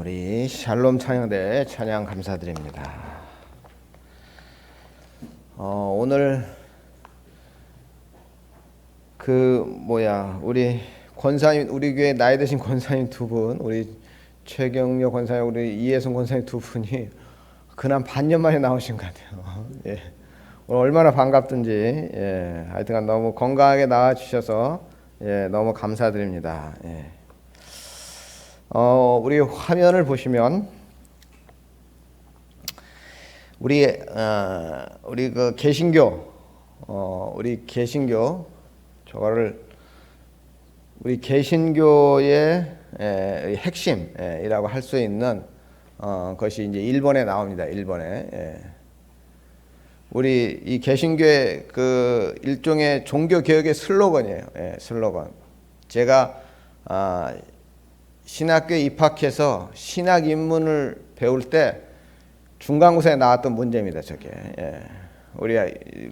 우리 샬롬 찬양대 찬양 감사드립니다. 오늘 우리 권사님, 우리 교회 나이 드신 권사님 두 분, 우리 최경려 권사님, 우리 이혜성 권사님 두 분이 그냥 반년 만에 나오신 것 같아요. 예. 오늘 얼마나 반갑든지, 하여튼간 너무 건강하게 나와 주셔서 너무 감사드립니다. 우리 화면을 보시면 우리 그 개신교, 저거를 우리 개신교의 핵심이라고 할 수 있는 것이 이제 일본에 나옵니다. 일본에. 우리 이 개신교의 그 일종의 종교 개혁의 슬로건이에요. 슬로건. 제가 신학교에 입학해서 신학 입문을 배울 때 중간고사에 나왔던 문제입니다. 저게. 우리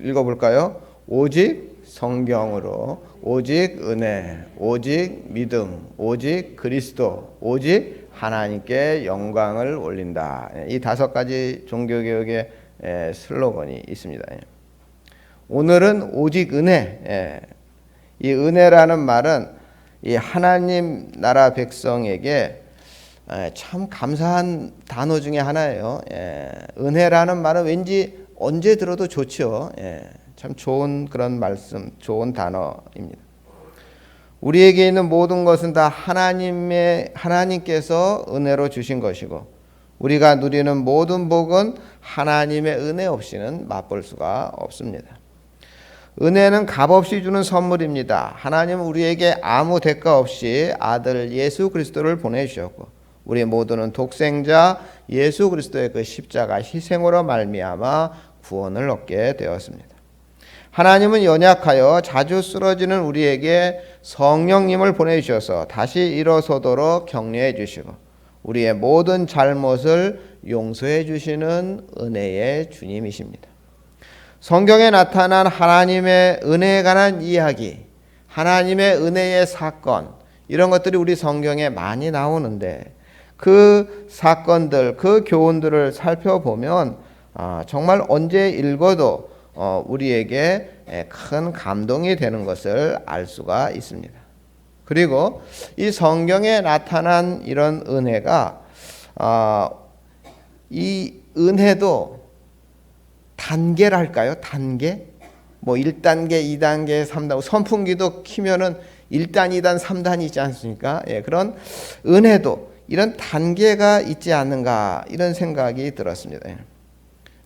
읽어볼까요? 오직 성경으로, 오직 은혜, 오직 믿음, 오직 그리스도, 오직 하나님께 영광을 올린다. 이 5가지 종교개혁의 슬로건이 있습니다. 오늘은 오직 은혜. 이 은혜라는 말은 이 하나님 나라 백성에게 참 감사한 단어 중에 하나예요. 은혜라는 말은 왠지 언제 들어도 좋죠. 참 좋은 그런 말씀, 좋은 단어입니다. 우리에게 있는 모든 것은 다 하나님께서 은혜로 주신 것이고, 우리가 누리는 모든 복은 하나님의 은혜 없이는 맛볼 수가 없습니다. 은혜는 값없이 주는 선물입니다. 하나님은 우리에게 아무 대가 없이 아들 예수 그리스도를 보내주셨고, 우리 모두는 독생자 예수 그리스도의 그 십자가 희생으로 말미암아 구원을 얻게 되었습니다. 하나님은 연약하여 자주 쓰러지는 우리에게 성령님을 보내주셔서 다시 일어서도록 격려해 주시고, 우리의 모든 잘못을 용서해 주시는 은혜의 주님이십니다. 성경에 나타난 하나님의 은혜에 관한 이야기, 하나님의 은혜의 사건, 이런 것들이 우리 성경에 많이 나오는데, 그 사건들, 그 교훈들을 살펴보면 정말 언제 읽어도 우리에게 큰 감동이 되는 것을 알 수가 있습니다. 그리고 이 성경에 나타난 이런 은혜가 이 은혜도 단계랄까요? 단계? 1단계, 2단계, 3단계, 선풍기도 키면은 1단, 2단, 3단이 있지 않습니까? 그런 은혜도 이런 단계가 있지 않는가, 이런 생각이 들었습니다.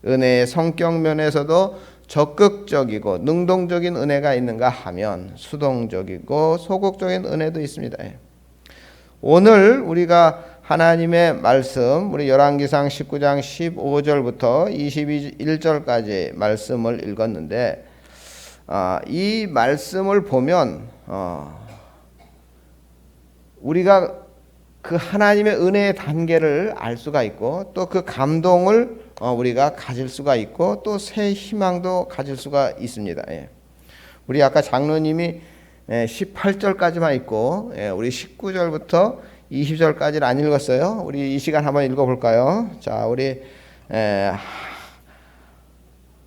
은혜의 성격 면에서도 적극적이고 능동적인 은혜가 있는가 하면 수동적이고 소극적인 은혜도 있습니다. 오늘 우리가 하나님의 말씀, 우리 열왕기상 19장 15절부터 21절까지 말씀을 읽었는데, 이 말씀을 보면 우리가 그 하나님의 은혜의 단계를 알 수가 있고, 또 그 감동을 우리가 가질 수가 있고, 또 새 희망도 가질 수가 있습니다. 우리 아까 장로님이 18절까지만 읽고 우리 19절부터 20절까지는 안 읽었어요. 우리 이 시간 한번 읽어볼까요? 자, 우리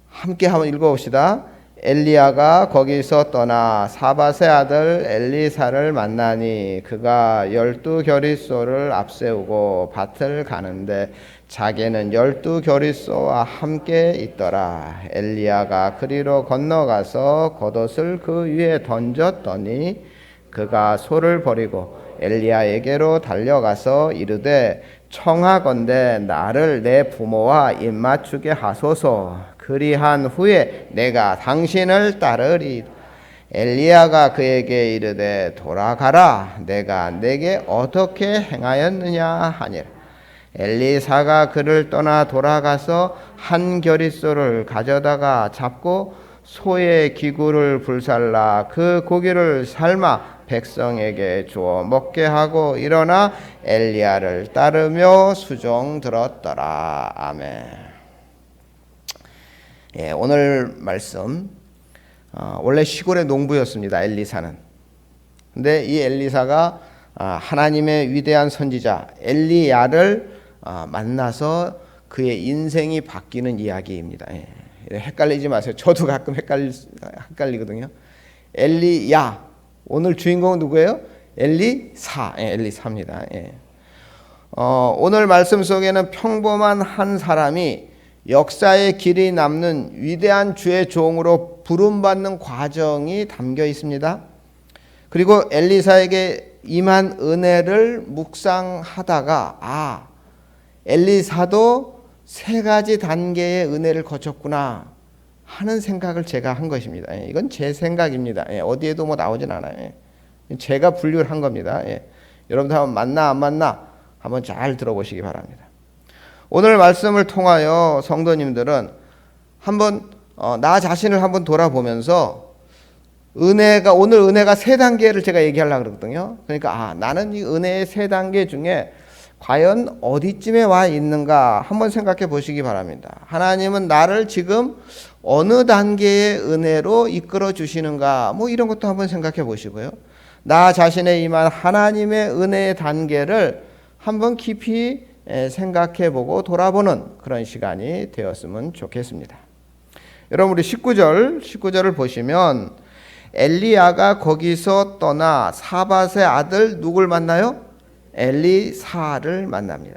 함께 한번 읽어봅시다. 엘리야가 거기서 떠나 사밧의 아들 엘리사를 만나니 그가 12겨릿소를 앞세우고 밭을 가는데 자기는 12겨릿소와 함께 있더라. 엘리야가 그리로 건너가서 겉옷을 그 위에 던졌더니 그가 소를 버리고 엘리야에게로 달려가서 이르되 청하건대 나를 내 부모와 입맞추게 하소서. 그리한 후에 내가 당신을 따르리. 엘리야가 그에게 이르되 돌아가라. 내가 내게 어떻게 행하였느냐 하니라. 엘리사가 그를 떠나 돌아가서 한 겨릿소를 가져다가 잡고 소의 기구를 불살라 그 고기를 삶아 백성에게 주어 먹게 하고 일어나 엘리야를 따르며 수종 들었더라. 아멘. 오늘 말씀 원래 시골의 농부였습니다. 엘리사는. 근데 이 엘리사가 하나님의 위대한 선지자 엘리야를 만나서 그의 인생이 바뀌는 이야기입니다. 헷갈리지 마세요. 저도 가끔 헷갈리거든요. 엘리야, 오늘 주인공은 누구예요? 엘리사입니다. 오늘 말씀 속에는 평범한 한 사람이 역사의 길이 남는 위대한 주의 종으로 부름받는 과정이 담겨 있습니다. 그리고 엘리사에게 임한 은혜를 묵상하다가 엘리사도 세 가지 단계의 은혜를 거쳤구나 하는 생각을 제가 한 것입니다. 이건 제 생각입니다. 어디에도 뭐 나오진 않아요. 제가 분류를 한 겁니다. 여러분들 한번 맞나 안 맞나 한번 잘 들어보시기 바랍니다. 오늘 말씀을 통하여 성도님들은 한번 나 자신을 한번 돌아보면서 오늘 은혜가 세 단계를 제가 얘기하려고 그러거든요. 그러니까 나는 이 은혜의 세 단계 중에 과연 어디쯤에 와 있는가 한번 생각해 보시기 바랍니다. 하나님은 나를 지금 어느 단계의 은혜로 이끌어 주시는가 뭐 이런 것도 한번 생각해 보시고요. 나 자신에 임한 하나님의 은혜의 단계를 한번 깊이 생각해 보고 돌아보는 그런 시간이 되었으면 좋겠습니다. 여러분 우리 19절을 보시면 엘리야가 거기서 떠나 사밧의 아들 누굴 만나요? 엘리사를 만납니다.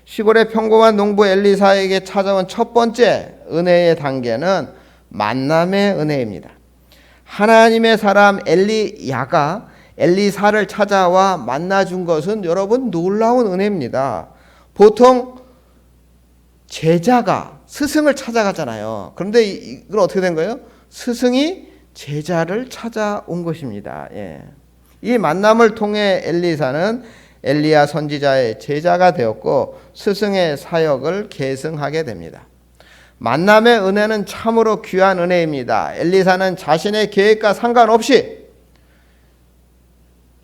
시골의 평범한 농부 엘리사에게 찾아온 첫 번째 은혜의 단계는 만남의 은혜입니다. 하나님의 사람 엘리야가 엘리사를 찾아와 만나준 것은 여러분 놀라운 은혜입니다. 보통 제자가 스승을 찾아가잖아요. 그런데 이건 어떻게 된 거예요? 스승이 제자를 찾아온 것입니다. 이 만남을 통해 엘리사는 엘리야 선지자의 제자가 되었고 스승의 사역을 계승하게 됩니다. 만남의 은혜는 참으로 귀한 은혜입니다. 엘리사는 자신의 계획과 상관없이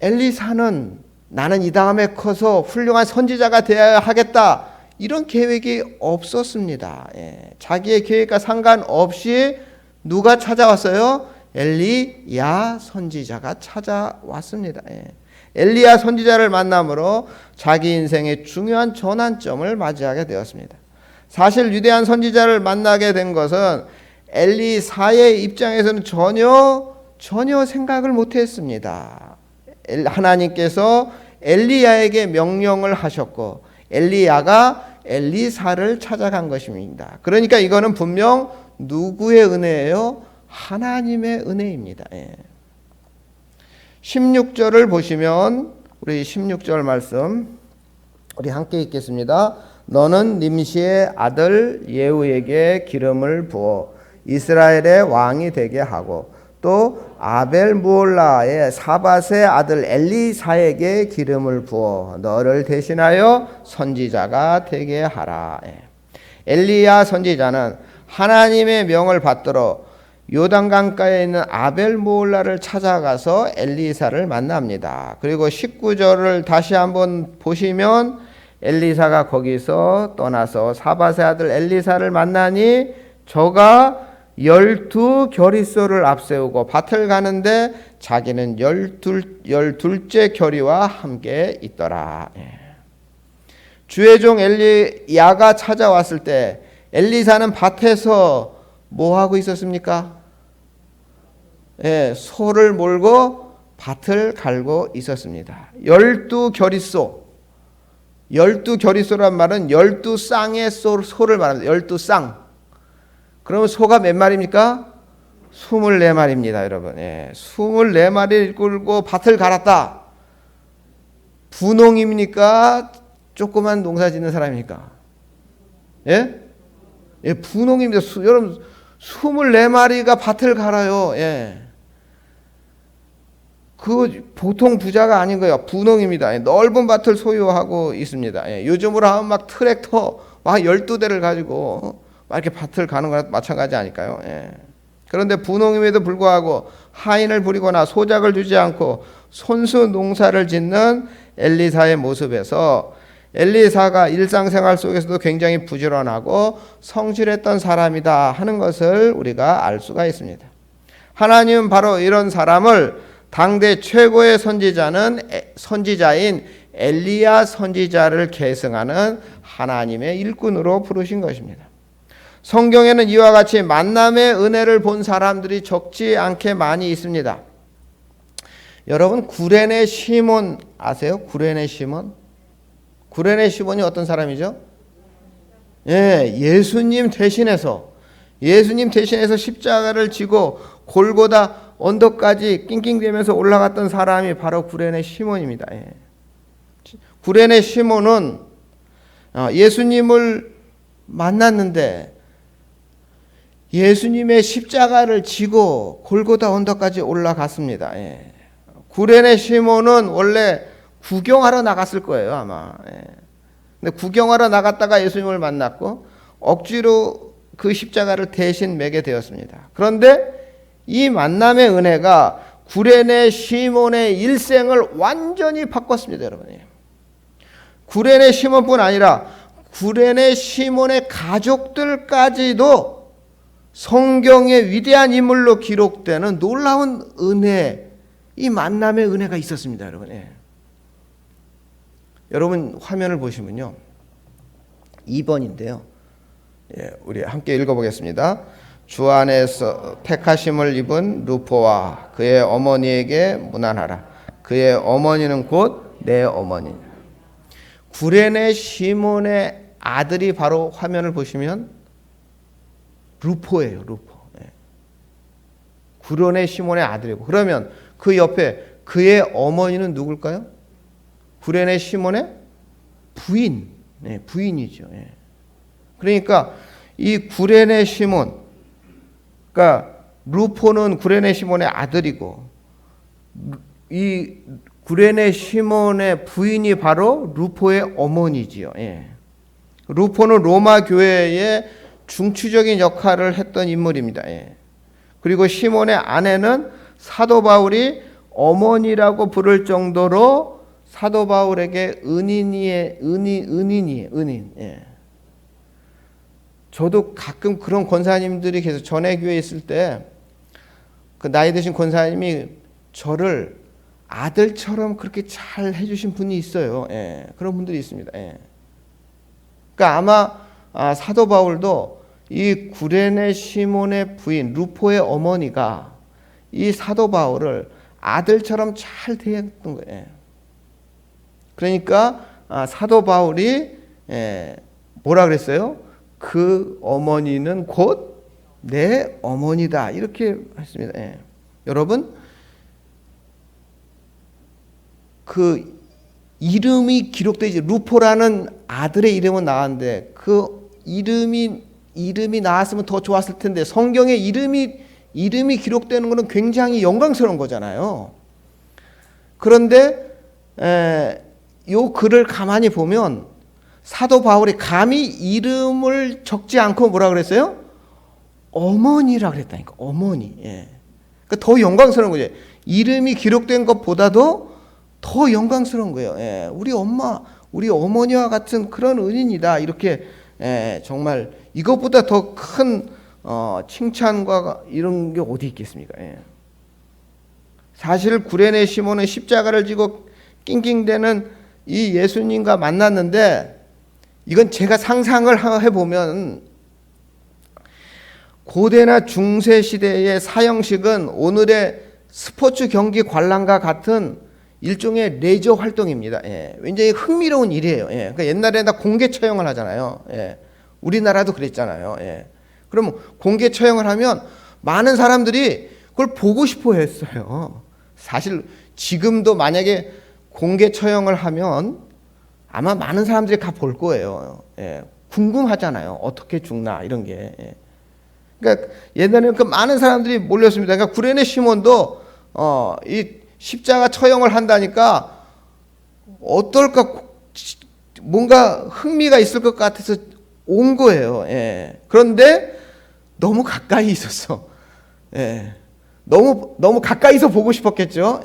엘리사는 나는 이 다음에 커서 훌륭한 선지자가 되어야 하겠다 이런 계획이 없었습니다. 자기의 계획과 상관없이 누가 찾아왔어요? 엘리야 선지자가 찾아왔습니다. 엘리야 선지자를 만남으로 자기 인생의 중요한 전환점을 맞이하게 되었습니다. 사실 위대한 선지자를 만나게 된 것은 엘리사의 입장에서는 전혀 생각을 못했습니다. 하나님께서 엘리야에게 명령을 하셨고 엘리야가 엘리사를 찾아간 것입니다. 그러니까 이거는 분명 누구의 은혜예요? 하나님의 은혜입니다. 16절을 보시면 우리 16절 말씀 우리 함께 읽겠습니다. 너는 nim시의 아들 예후에게 기름을 부어 이스라엘의 왕이 되게 하고 또 아벨무올라의 사밧의 아들 엘리사에게 기름을 부어 너를 대신하여 선지자가 되게 하라. 엘리야 선지자는 하나님의 명을 받들어 요단강가에 있는 아벨무올라를 찾아가서 엘리사를 만납니다. 그리고 19절을 다시 한번 보시면 엘리사가 거기서 떠나서 사밧의 아들 엘리사를 만나니 저가 12겨리소를 앞세우고 밭을 가는데 자기는 12째 겨리와 함께 있더라. 주의 종 엘리야가 찾아왔을 때 엘리사는 밭에서 뭐 하고 있었습니까? 소를 몰고 밭을 갈고 있었습니다. 12겨리소. 12겨리소란 말은 12쌍의 소를 말합니다. 12쌍. 그러면 소가 몇 마리입니까? 24마리입니다, 여러분. 24마리를 끌고 밭을 갈았다. 분홍입니까? 조그만 농사 짓는 사람입니까? 분홍입니다. 여러분, 24마리가 밭을 갈아요. 그 보통 부자가 아닌 거예요. 분홍입니다. 넓은 밭을 소유하고 있습니다. 요즘으로 하면 막 트랙터 막 12대를 가지고 막 이렇게 밭을 가는 거랑 마찬가지 아닐까요? 그런데 분홍임에도 불구하고 하인을 부리거나 소작을 주지 않고 손수 농사를 짓는 엘리사의 모습에서 엘리사가 일상생활 속에서도 굉장히 부지런하고 성실했던 사람이다 하는 것을 우리가 알 수가 있습니다. 하나님은 바로 이런 사람을 당대 최고의 선지자인 엘리야 선지자를 계승하는 하나님의 일꾼으로 부르신 것입니다. 성경에는 이와 같이 만남의 은혜를 본 사람들이 적지 않게 많이 있습니다. 여러분, 구레네 시몬 아세요? 구레네 시몬? 구레네 시몬이 어떤 사람이죠? 예수님 대신해서 십자가를 지고 골고다 언덕까지 낑낑대면서 올라갔던 사람이 바로 구레네 시몬입니다. 구레네 시몬은 예수님을 만났는데 예수님의 십자가를 지고 골고다 언덕까지 올라갔습니다. 구레네 시몬은 원래 구경하러 나갔을 거예요, 아마. 근데 구경하러 나갔다가 예수님을 만났고 억지로 그 십자가를 대신 매게 되었습니다. 그런데 이 만남의 은혜가 구레네 시몬의 일생을 완전히 바꿨습니다, 여러분. 구레네 시몬뿐 아니라 구레네 시몬의 가족들까지도 성경의 위대한 인물로 기록되는 놀라운 은혜, 이 만남의 은혜가 있었습니다, 여러분. 여러분 화면을 보시면요, 2번인데요. 우리 함께 읽어보겠습니다. 주 안에서 택하심을 입은 루포와 그의 어머니에게 문안하라. 그의 어머니는 곧 내 어머니. 구레네 시몬의 아들이 바로 화면을 보시면 루포예요, 루포. 구레네 시몬의 아들이고, 그러면 그 옆에 그의 어머니는 누굴까요? 구레네 시몬의 부인, 부인이죠. 그러니까 이 구레네 시몬, 그러니까 루포는 구레네 시몬의 아들이고 이 구레네 시몬의 부인이 바로 루포의 어머니지요. 루포는 로마 교회의 중추적인 역할을 했던 인물입니다. 그리고 시몬의 아내는 사도 바울이 어머니라고 부를 정도로 사도 바울에게 은인이에요. 저도 가끔 그런 권사님들이 계속 전회교회에 있을 때 그 나이 드신 권사님이 저를 아들처럼 그렇게 잘 해주신 분이 있어요. 그런 분들이 있습니다. 그러니까 아마 사도 바울도 이 구레네 시몬의 부인 루포의 어머니가 이 사도 바울을 아들처럼 잘 대했던 거예요. 그러니까 사도 바울이 뭐라 그랬어요? 그 어머니는 곧 내 어머니다, 이렇게 했습니다. 여러분, 그 이름이 기록되지, 루포라는 아들의 이름은 나왔는데 그 이름이 나왔으면 더 좋았을 텐데 성경에 이름이 기록되는 것은 굉장히 영광스러운 거잖아요. 그런데 요 글을 가만히 보면 사도 바울이 감히 이름을 적지 않고 뭐라 그랬어요? 어머니라 그랬다니까. 어머니. 그러니까 더 영광스러운 거죠. 이름이 기록된 것보다도 더 영광스러운 거예요. 우리 엄마, 우리 어머니와 같은 그런 은인이다, 이렇게. 정말 이것보다 더 큰 칭찬과 이런 게 어디 있겠습니까? 사실 구레네 시몬은 십자가를 지고 낑낑대는 이 예수님과 만났는데, 이건 제가 상상을 해보면 고대나 중세 시대의 사형식은 오늘의 스포츠 경기 관람과 같은 일종의 레저 활동입니다. 굉장히 흥미로운 일이에요. 그러니까 옛날에 다 공개 처형을 하잖아요. 우리나라도 그랬잖아요. 그러면 공개 처형을 하면 많은 사람들이 그걸 보고 싶어 했어요. 사실 지금도 만약에 공개 처형을 하면 아마 많은 사람들이 가 볼 거예요. 궁금하잖아요. 어떻게 죽나, 이런 게. 그러니까 옛날에는 그 많은 사람들이 몰렸습니다. 그러니까 구레네 시몬도 이 십자가 처형을 한다니까 어떨까, 뭔가 흥미가 있을 것 같아서 온 거예요. 그런데 너무 가까이 있었어. 너무 가까이서 보고 싶었겠죠.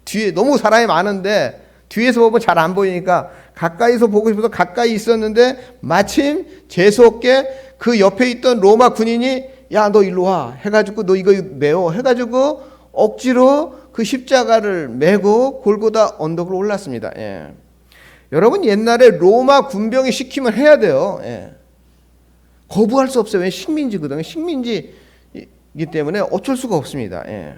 뒤에 너무 사람이 많은데 뒤에서 보면 잘 안 보이니까 가까이서 보고 싶어서 가까이 있었는데 마침 재수없게 그 옆에 있던 로마 군인이 야, 너 일로 와 해가지고 너 이거 매워 해가지고 억지로 그 십자가를 메고 골고다 언덕으로 올랐습니다. 예. 여러분 옛날에 로마 군병이 시키면 해야 돼요. 예. 거부할 수 없어요. 왜? 식민지거든요. 식민지이기 때문에 어쩔 수가 없습니다. 예.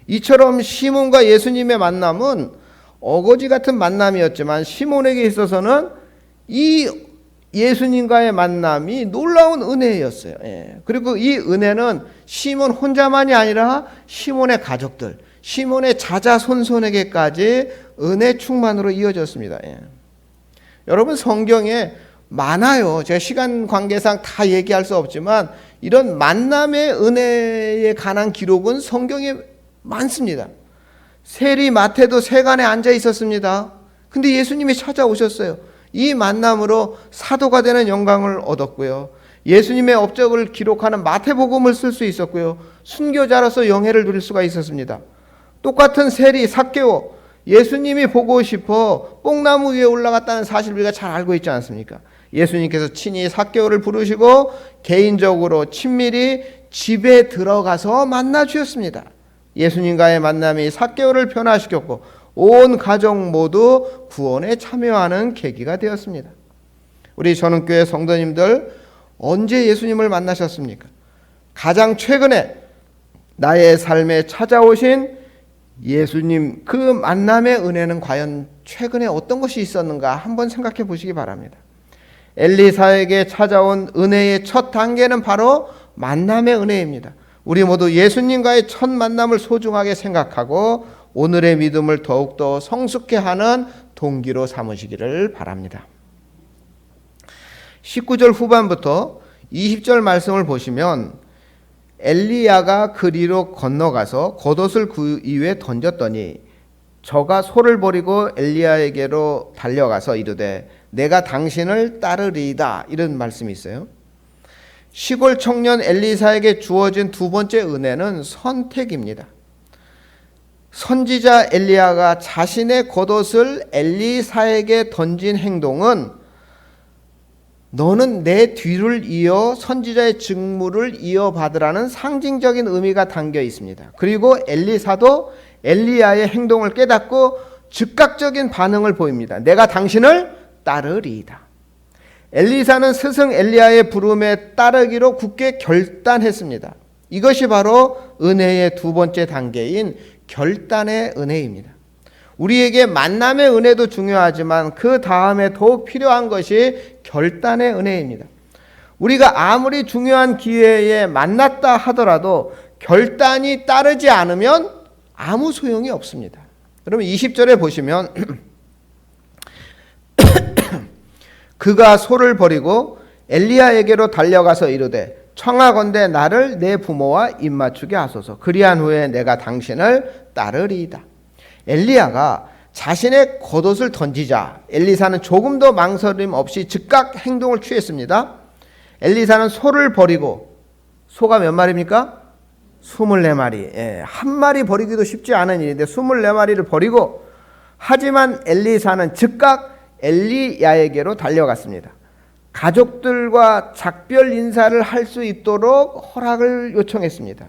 이처럼 시몬과 예수님의 만남은 어거지 같은 만남이었지만 시몬에게 있어서는 이 예수님과의 만남이 놀라운 은혜였어요. 예. 그리고 이 은혜는 시몬 혼자만이 아니라 시몬의 가족들, 시몬의 자자손손에게까지 은혜 충만으로 이어졌습니다. 예. 여러분 성경에 많아요. 제가 시간 관계상 다 얘기할 수 없지만 이런 만남의 은혜에 관한 기록은 성경에 많습니다. 세리 마태도 세간에 앉아 있었습니다. 근데 예수님이 찾아오셨어요. 이 만남으로 사도가 되는 영광을 얻었고요. 예수님의 업적을 기록하는 마태복음을 쓸 수 있었고요. 순교자로서 영예를 누릴 수가 있었습니다. 똑같은 세리 삭개오, 예수님이 보고 싶어 뽕나무 위에 올라갔다는 사실을 우리가 잘 알고 있지 않습니까? 예수님께서 친히 삭개오를 부르시고 개인적으로 친밀히 집에 들어가서 만나 주셨습니다. 예수님과의 만남이 삭개오를 변화시켰고 온 가족 모두 구원에 참여하는 계기가 되었습니다. 우리 전원교회 성도님들 언제 예수님을 만나셨습니까? 가장 최근에 나의 삶에 찾아오신 예수님 그 만남의 은혜는 과연 최근에 어떤 것이 있었는가 한번 생각해 보시기 바랍니다. 엘리사에게 찾아온 은혜의 첫 단계는 바로 만남의 은혜입니다. 우리 모두 예수님과의 첫 만남을 소중하게 생각하고 오늘의 믿음을 더욱더 성숙해 하는 동기로 삼으시기를 바랍니다. 19절 후반부터 20절 말씀을 보시면 엘리야가 그리로 건너가서 겉옷을 그 위에 던졌더니 저가 소를 버리고 엘리야에게로 달려가서 이르되 내가 당신을 따르리이다 이런 말씀이 있어요. 시골 청년 엘리사에게 주어진 두 번째 은혜는 선택입니다. 선지자 엘리야가 자신의 겉옷을 엘리사에게 던진 행동은 너는 내 뒤를 이어 선지자의 직무를 이어받으라는 상징적인 의미가 담겨 있습니다. 그리고 엘리사도 엘리야의 행동을 깨닫고 즉각적인 반응을 보입니다. 내가 당신을 따르리이다. 엘리사는 스승 엘리야의 부름에 따르기로 굳게 결단했습니다. 이것이 바로 은혜의 두 번째 단계인 결단의 은혜입니다. 우리에게 만남의 은혜도 중요하지만 그 다음에 더욱 필요한 것이 결단의 은혜입니다. 우리가 아무리 중요한 기회에 만났다 하더라도 결단이 따르지 않으면 아무 소용이 없습니다. 그러면 20절에 보시면 그가 소를 버리고 엘리야에게로 달려가서 이르되 청하건대 나를 내 부모와 입맞추게 하소서. 그리한 후에 내가 당신을 따르리이다. 엘리야가 자신의 겉옷을 던지자 엘리사는 조금 더 망설임 없이 즉각 행동을 취했습니다. 엘리사는 소를 버리고, 소가 몇 마리입니까? 24마리. 예, 한 마리 버리기도 쉽지 않은 일인데 24마리를 버리고, 하지만 엘리사는 즉각 엘리야에게로 달려갔습니다. 가족들과 작별 인사를 할 수 있도록 허락을 요청했습니다.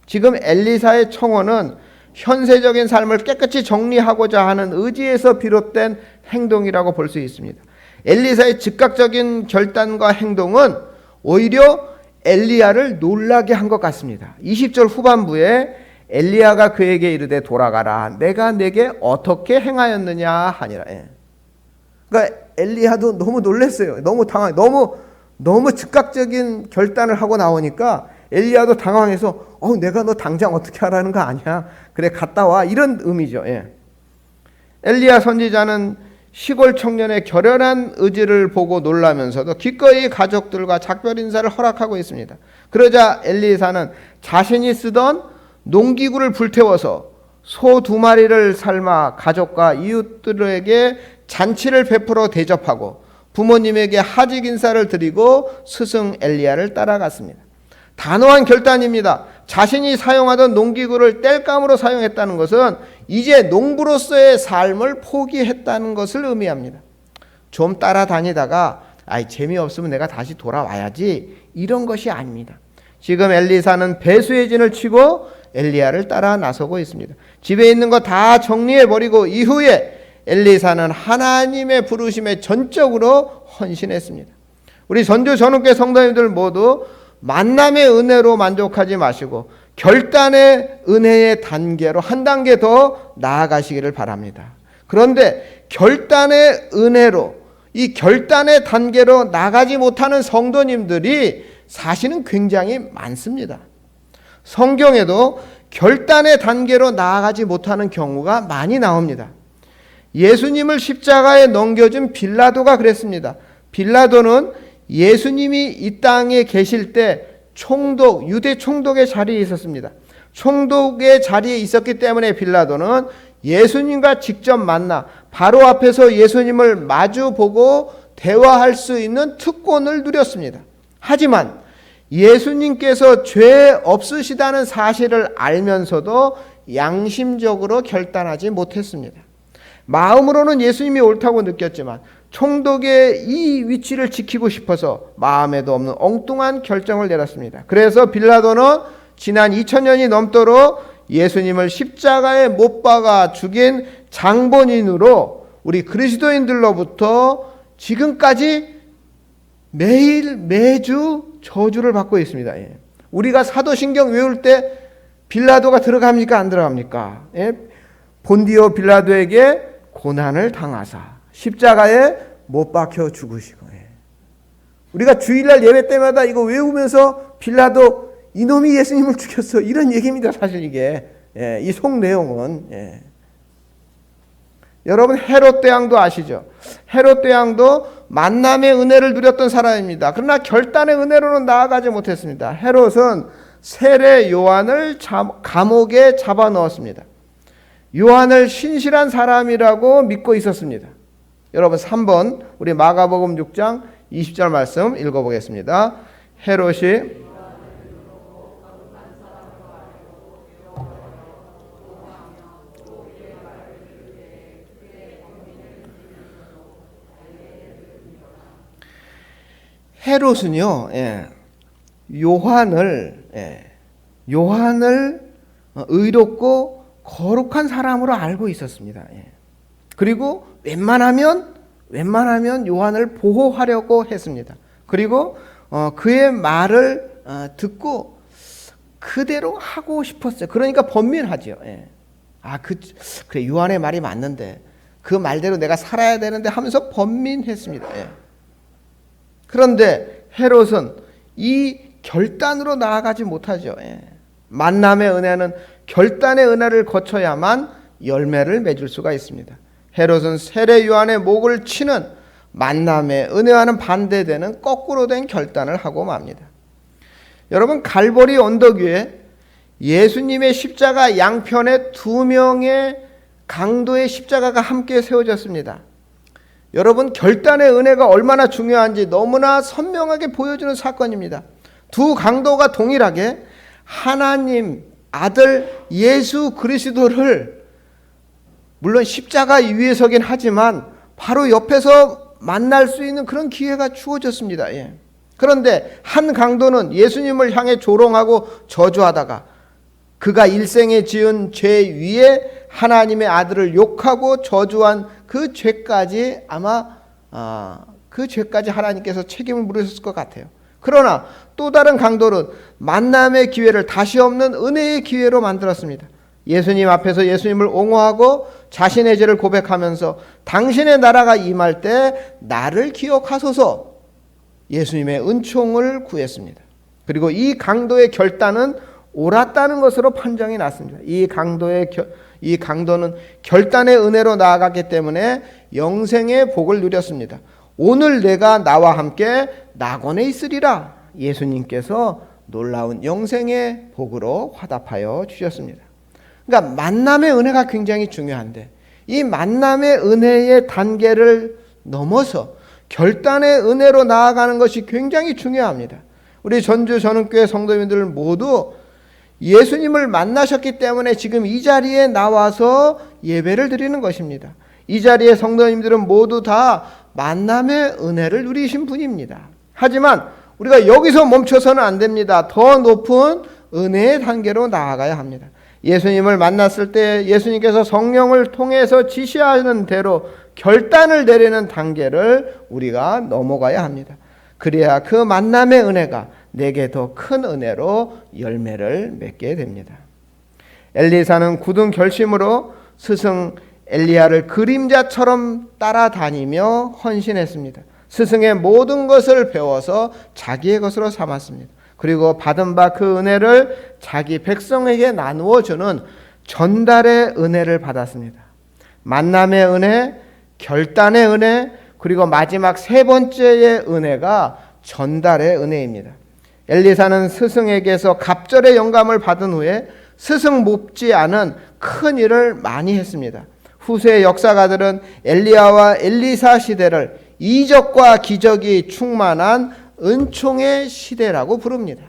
지금 엘리사의 청원은 현세적인 삶을 깨끗이 정리하고자 하는 의지에서 비롯된 행동이라고 볼 수 있습니다. 엘리사의 즉각적인 결단과 행동은 오히려 엘리야를 놀라게 한 것 같습니다. 20절 후반부에 엘리야가 그에게 이르되 돌아가라. 내가 내게 어떻게 행하였느냐 하니라. 그러니까 엘리야도 너무 놀랐어요. 너무 너무 즉각적인 결단을 하고 나오니까 엘리야도 당황해서 내가 너 당장 어떻게 하라는 거 아니야? 그래 갔다 와. 이런 의미죠. 엘리야 선지자는 시골 청년의 결연한 의지를 보고 놀라면서도 기꺼이 가족들과 작별 인사를 허락하고 있습니다. 그러자 엘리사는 자신이 쓰던 농기구를 불태워서 소 2마리를 삶아 가족과 이웃들에게 잔치를 베풀어 대접하고 부모님에게 하직 인사를 드리고 스승 엘리야를 따라갔습니다. 단호한 결단입니다. 자신이 사용하던 농기구를 땔감으로 사용했다는 것은 이제 농부로서의 삶을 포기했다는 것을 의미합니다. 좀 따라다니다가 재미없으면 내가 다시 돌아와야지 이런 것이 아닙니다. 지금 엘리사는 배수의 진을 치고 엘리야를 따라 나서고 있습니다. 집에 있는 거 다 정리해버리고 이후에 엘리사는 하나님의 부르심에 전적으로 헌신했습니다. 우리 전주 전후교회 성도님들 모두 만남의 은혜로 만족하지 마시고 결단의 은혜의 단계로 한 단계 더 나아가시기를 바랍니다. 그런데 결단의 은혜로, 이 결단의 단계로 나가지 못하는 성도님들이 사실은 굉장히 많습니다. 성경에도 결단의 단계로 나아가지 못하는 경우가 많이 나옵니다. 예수님을 십자가에 넘겨준 빌라도가 그랬습니다. 빌라도는 예수님이 이 땅에 계실 때 유대 총독의 자리에 있었습니다. 총독의 자리에 있었기 때문에 빌라도는 예수님과 직접 만나 바로 앞에서 예수님을 마주보고 대화할 수 있는 특권을 누렸습니다. 하지만 예수님께서 죄 없으시다는 사실을 알면서도 양심적으로 결단하지 못했습니다. 마음으로는 예수님이 옳다고 느꼈지만 총독의 이 위치를 지키고 싶어서 마음에도 없는 엉뚱한 결정을 내렸습니다. 그래서 빌라도는 지난 2000년이 넘도록 예수님을 십자가에 못 박아 죽인 장본인으로 우리 그리스도인들로부터 지금까지 매주 저주를 받고 있습니다. 우리가 사도신경 외울 때 빌라도가 들어갑니까? 안 들어갑니까? 본디오 빌라도에게 고난을 당하사 십자가에 못 박혀 죽으시고. 우리가 주일날 예배 때마다 이거 외우면서 빌라도 이놈이 예수님을 죽였어, 이런 얘기입니다. 사실 이게 이 속 내용은. 여러분 헤롯 대왕도 아시죠? 헤롯 대왕도 만남의 은혜를 누렸던 사람입니다. 그러나 결단의 은혜로는 나아가지 못했습니다. 헤롯은 세례 요한을 감옥에 잡아 넣었습니다. 요한을 신실한 사람이라고 믿고 있었습니다. 여러분 3번 우리 마가복음 6장 20절 말씀 읽어보겠습니다. 헤롯이 헤롯은요, 요한을 의롭고 거룩한 사람으로 알고 있었습니다. 그리고 웬만하면 요한을 보호하려고 했습니다. 그리고 그의 말을 듣고 그대로 하고 싶었어요. 그러니까 번민하죠. 그래, 요한의 말이 맞는데 그 말대로 내가 살아야 되는데 하면서 번민했습니다. 그런데 헤롯은 이 결단으로 나아가지 못하죠. 만남의 은혜는 결단의 은혜를 거쳐야만 열매를 맺을 수가 있습니다. 헤롯은 세례 요한의 목을 치는 만남의 은혜와는 반대되는 거꾸로 된 결단을 하고 맙니다. 여러분 갈보리 언덕 위에 예수님의 십자가 양편에 2명의 강도의 십자가가 함께 세워졌습니다. 여러분 결단의 은혜가 얼마나 중요한지 너무나 선명하게 보여주는 사건입니다. 두 강도가 동일하게 하나님 아들 예수 그리스도를 물론 십자가 위에 서긴 하지만 바로 옆에서 만날 수 있는 그런 기회가 주어졌습니다. 그런데 한 강도는 예수님을 향해 조롱하고 저주하다가 그가 일생에 지은 죄 위에 하나님의 아들을 욕하고 저주한 그 죄까지 그 죄까지 하나님께서 책임을 물으셨을 것 같아요. 그러나 또 다른 강도는 만남의 기회를 다시 없는 은혜의 기회로 만들었습니다. 예수님 앞에서 예수님을 옹호하고 자신의 죄를 고백하면서 당신의 나라가 임할 때 나를 기억하소서 예수님의 은총을 구했습니다. 그리고 이 강도의 결단은 옳았다는 것으로 판정이 났습니다. 이 강도는 결단의 은혜로 나아갔기 때문에 영생의 복을 누렸습니다. 오늘 내가 나와 함께 낙원에 있으리라 예수님께서 놀라운 영생의 복으로 화답하여 주셨습니다. 그러니까 만남의 은혜가 굉장히 중요한데 이 만남의 은혜의 단계를 넘어서 결단의 은혜로 나아가는 것이 굉장히 중요합니다. 우리 전주 전흥교회 성도님들 모두 예수님을 만나셨기 때문에 지금 이 자리에 나와서 예배를 드리는 것입니다. 이 자리에 성도님들은 모두 다 만남의 은혜를 누리신 분입니다. 하지만 우리가 여기서 멈춰서는 안 됩니다. 더 높은 은혜의 단계로 나아가야 합니다. 예수님을 만났을 때 예수님께서 성령을 통해서 지시하는 대로 결단을 내리는 단계를 우리가 넘어가야 합니다. 그래야 그 만남의 은혜가 내게 더 큰 은혜로 열매를 맺게 됩니다. 엘리사는 굳은 결심으로 스승 엘리야를 그림자처럼 따라다니며 헌신했습니다. 스승의 모든 것을 배워서 자기의 것으로 삼았습니다. 그리고 받은 바 그 은혜를 자기 백성에게 나누어 주는 전달의 은혜를 받았습니다. 만남의 은혜, 결단의 은혜, 그리고 마지막 세 번째의 은혜가 전달의 은혜입니다. 엘리사는 스승에게서 갑절의 영감을 받은 후에 스승 몹지 않은 큰 일을 많이 했습니다. 후세 역사가들은 엘리야와 엘리사 시대를 이적과 기적이 충만한 은총의 시대라고 부릅니다.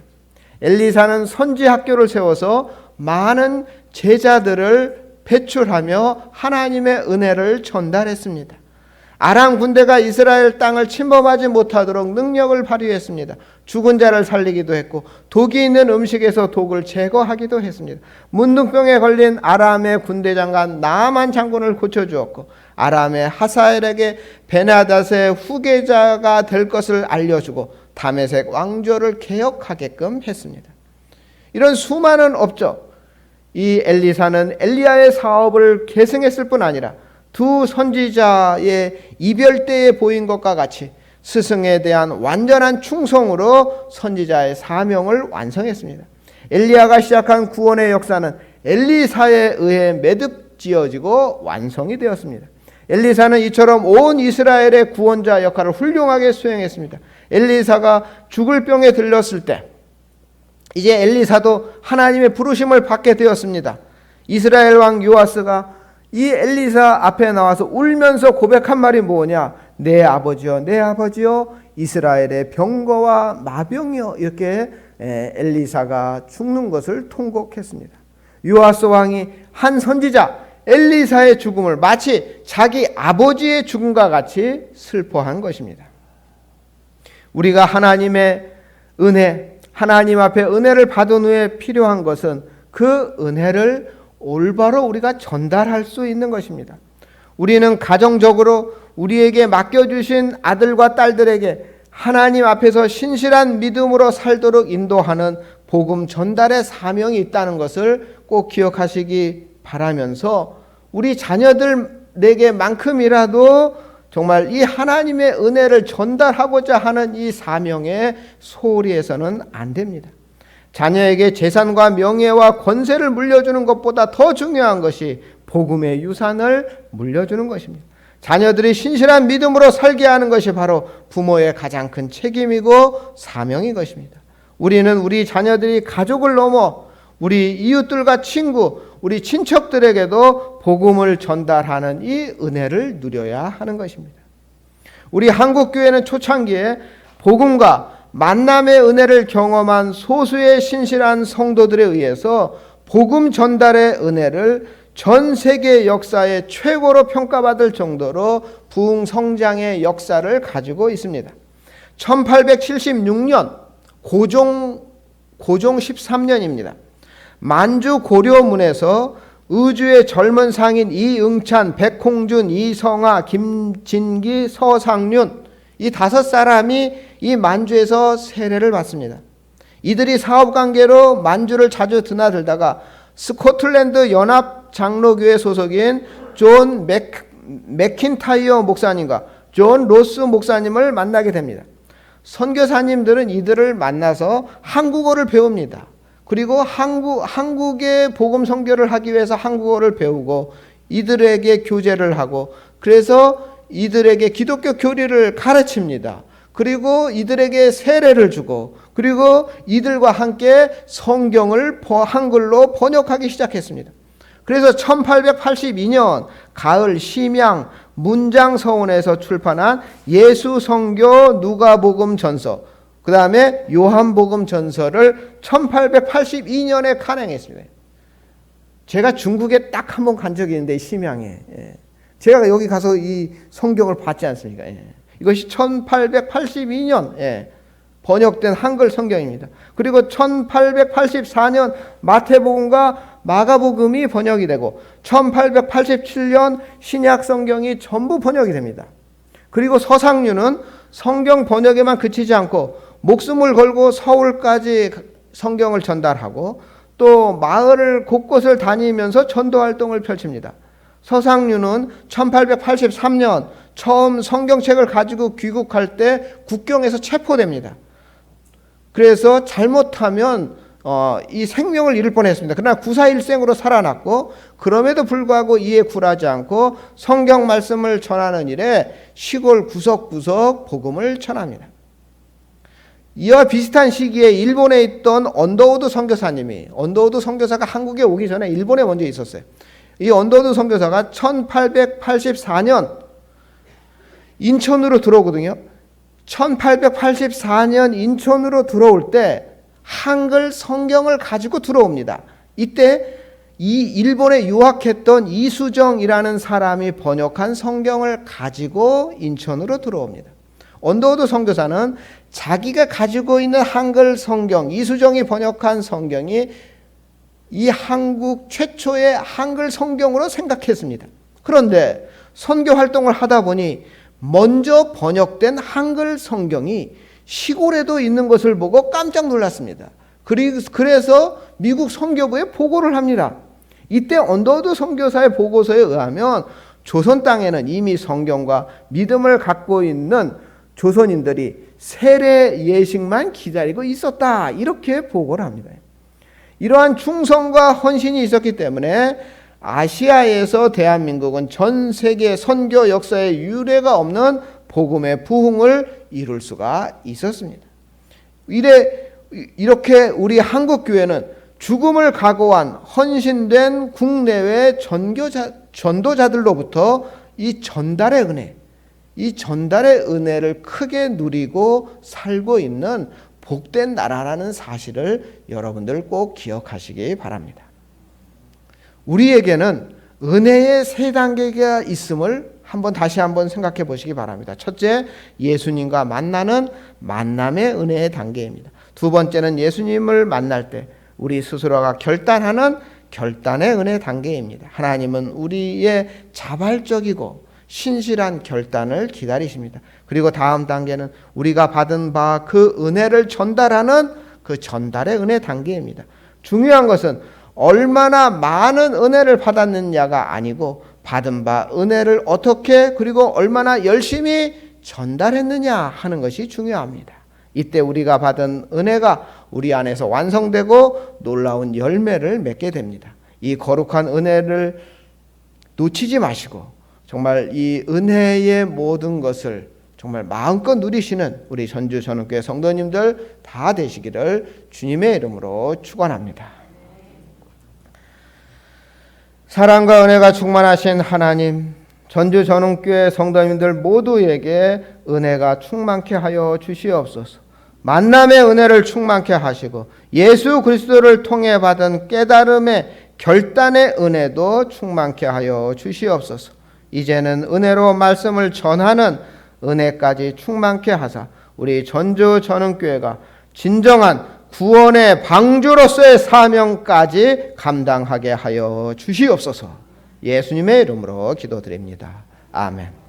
엘리사는 선지 학교를 세워서 많은 제자들을 배출하며 하나님의 은혜를 전달했습니다. 아람 군대가 이스라엘 땅을 침범하지 못하도록 능력을 발휘했습니다. 죽은 자를 살리기도 했고 독이 있는 음식에서 독을 제거하기도 했습니다. 문둥병에 걸린 아람의 군대 장관 나아만 장군을 고쳐주었고 아람의 하사엘에게 베나닷의 후계자가 될 것을 알려주고 다메섹 왕조를 개혁하게끔 했습니다. 이런 수많은 업적, 이 엘리사는 엘리야의 사업을 계승했을 뿐 아니라 두 선지자의 이별 때에 보인 것과 같이 스승에 대한 완전한 충성으로 선지자의 사명을 완성했습니다. 엘리야가 시작한 구원의 역사는 엘리사에 의해 매듭지어지고 완성이 되었습니다. 엘리사는 이처럼 온 이스라엘의 구원자 역할을 훌륭하게 수행했습니다. 엘리사가 죽을 병에 들렸을 때 이제 엘리사도 하나님의 부르심을 받게 되었습니다. 이스라엘 왕 요아스가 이 엘리사 앞에 나와서 울면서 고백한 말이 뭐냐? 내 아버지여, 내 아버지여, 이스라엘의 병거와 마병이여. 이렇게 엘리사가 죽는 것을 통곡했습니다. 요아스 왕이 한 선지자 엘리사의 죽음을 마치 자기 아버지의 죽음과 같이 슬퍼한 것입니다. 우리가 하나님의 은혜, 하나님 앞에 은혜를 받은 후에 필요한 것은 그 은혜를 올바로 우리가 전달할 수 있는 것입니다. 우리는 가정적으로 우리에게 맡겨주신 아들과 딸들에게 하나님 앞에서 신실한 믿음으로 살도록 인도하는 복음 전달의 사명이 있다는 것을 꼭 기억하시기 바라면서 우리 자녀들에게만큼이라도 정말 이 하나님의 은혜를 전달하고자 하는 이 사명에 소홀히 해서는 안 됩니다. 자녀에게 재산과 명예와 권세를 물려주는 것보다 더 중요한 것이 복음의 유산을 물려주는 것입니다. 자녀들이 신실한 믿음으로 살게 하는 것이 바로 부모의 가장 큰 책임이고 사명인 것입니다. 우리는 우리 자녀들이 가족을 넘어 우리 이웃들과 친구, 우리 친척들에게도 복음을 전달하는 이 은혜를 누려야 하는 것입니다. 우리 한국교회는 초창기에 복음과 만남의 은혜를 경험한 소수의 신실한 성도들에 의해서 복음 전달의 은혜를 전 세계 역사의 최고로 평가받을 정도로 부흥성장의 역사를 가지고 있습니다. 1876년 고종 13년입니다. 만주 고려문에서 의주의 젊은 상인 이응찬, 백홍준, 이성아, 김진기, 서상륜 이 5사람이 이 만주에서 세례를 받습니다. 이들이 사업관계로 만주를 자주 드나들다가 스코틀랜드 연합장로교회 소속인 존 맥킨타이어 목사님과 존 로스 목사님을 만나게 됩니다. 선교사님들은 이들을 만나서 한국어를 배웁니다. 그리고 한국의 복음 선교를 하기 위해서 한국어를 배우고 이들에게 교제를 하고 그래서 이들에게 기독교 교리를 가르칩니다. 그리고 이들에게 세례를 주고 그리고 이들과 함께 성경을 한글로 번역하기 시작했습니다. 그래서 1882년 가을 심양 문장서원에서 출판한 예수성교 누가복음 전서, 그 다음에 요한복음 전서를 1882년에 간행했습니다. 제가 중국에 딱 한 번 간 적이 있는데 심양에 제가 여기 가서 이 성경을 봤지 않습니까? 이것이 1882년 번역된 한글 성경입니다. 그리고 1884년 마태복음과 마가복음이 번역이 되고 1887년 신약 성경이 전부 번역이 됩니다. 그리고 서상류는 성경 번역에만 그치지 않고 목숨을 걸고 서울까지 성경을 전달하고 또 마을을 곳곳을 다니면서 전도 활동을 펼칩니다. 서상류는 1883년 처음 성경책을 가지고 귀국할 때 국경에서 체포됩니다. 그래서 잘못하면 이 생명을 잃을 뻔했습니다. 그러나 구사일생으로 살아났고 그럼에도 불구하고 이에 굴하지 않고 성경 말씀을 전하는 일에 시골 구석구석 복음을 전합니다. 이와 비슷한 시기에 일본에 있던 언더우드 선교사님이, 언더우드 선교사가 한국에 오기 전에 일본에 먼저 있었어요. 이 언더우드 선교사가 1884년 인천으로 들어오거든요. 1884년 인천으로 들어올 때 한글 성경을 가지고 들어옵니다. 이때 이 일본에 유학했던 이수정이라는 사람이 번역한 성경을 가지고 인천으로 들어옵니다. 언더우드 선교사는 자기가 가지고 있는 한글 성경, 이수정이 번역한 성경이 이 한국 최초의 한글 성경으로 생각했습니다. 그런데 선교 활동을 하다 보니 먼저 번역된 한글 성경이 시골에도 있는 것을 보고 깜짝 놀랐습니다. 그래서 미국 선교부에 보고를 합니다. 이때 언더우드 선교사의 보고서에 의하면 조선 땅에는 이미 성경과 믿음을 갖고 있는 조선인들이 세례 예식만 기다리고 있었다. 이렇게 보고를 합니다. 이러한 충성과 헌신이 있었기 때문에 아시아에서 대한민국은 전 세계 선교 역사에 유례가 없는 복음의 부흥을 이룰 수가 있었습니다. 이렇게 우리 한국교회는 죽음을 각오한 헌신된 국내외 전도자들로부터 이 전달의 은혜를 크게 누리고 살고 있는 복된 나라라는 사실을 여러분들 꼭 기억하시기 바랍니다. 우리에게는 은혜의 세 단계가 있음을 다시 한번 생각해 보시기 바랍니다. 첫째, 예수님과 만나는 만남의 은혜의 단계입니다. 두 번째는 예수님을 만날 때 우리 스스로가 결단하는 결단의 은혜 단계입니다. 하나님은 우리의 자발적이고 신실한 결단을 기다리십니다. 그리고 다음 단계는 우리가 받은 바 그 은혜를 전달하는 그 전달의 은혜 단계입니다. 중요한 것은 얼마나 많은 은혜를 받았느냐가 아니고 받은 바 은혜를 어떻게 그리고 얼마나 열심히 전달했느냐 하는 것이 중요합니다. 이때 우리가 받은 은혜가 우리 안에서 완성되고 놀라운 열매를 맺게 됩니다. 이 거룩한 은혜를 놓치지 마시고 정말 이 은혜의 모든 것을 정말 마음껏 누리시는 우리 전주 전원교회 성도님들 다 되시기를 주님의 이름으로 축원합니다. 사랑과 은혜가 충만하신 하나님, 전주 전원교회 성도님들 모두에게 은혜가 충만케 하여 주시옵소서. 만남의 은혜를 충만케 하시고 예수 그리스도를 통해 받은 깨달음의 결단의 은혜도 충만케 하여 주시옵소서. 이제는 은혜로 말씀을 전하는 은혜까지 충만케 하사 우리 전주 전원교회가 진정한 구원의 방주로서의 사명까지 감당하게 하여 주시옵소서. 예수님의 이름으로 기도드립니다. 아멘.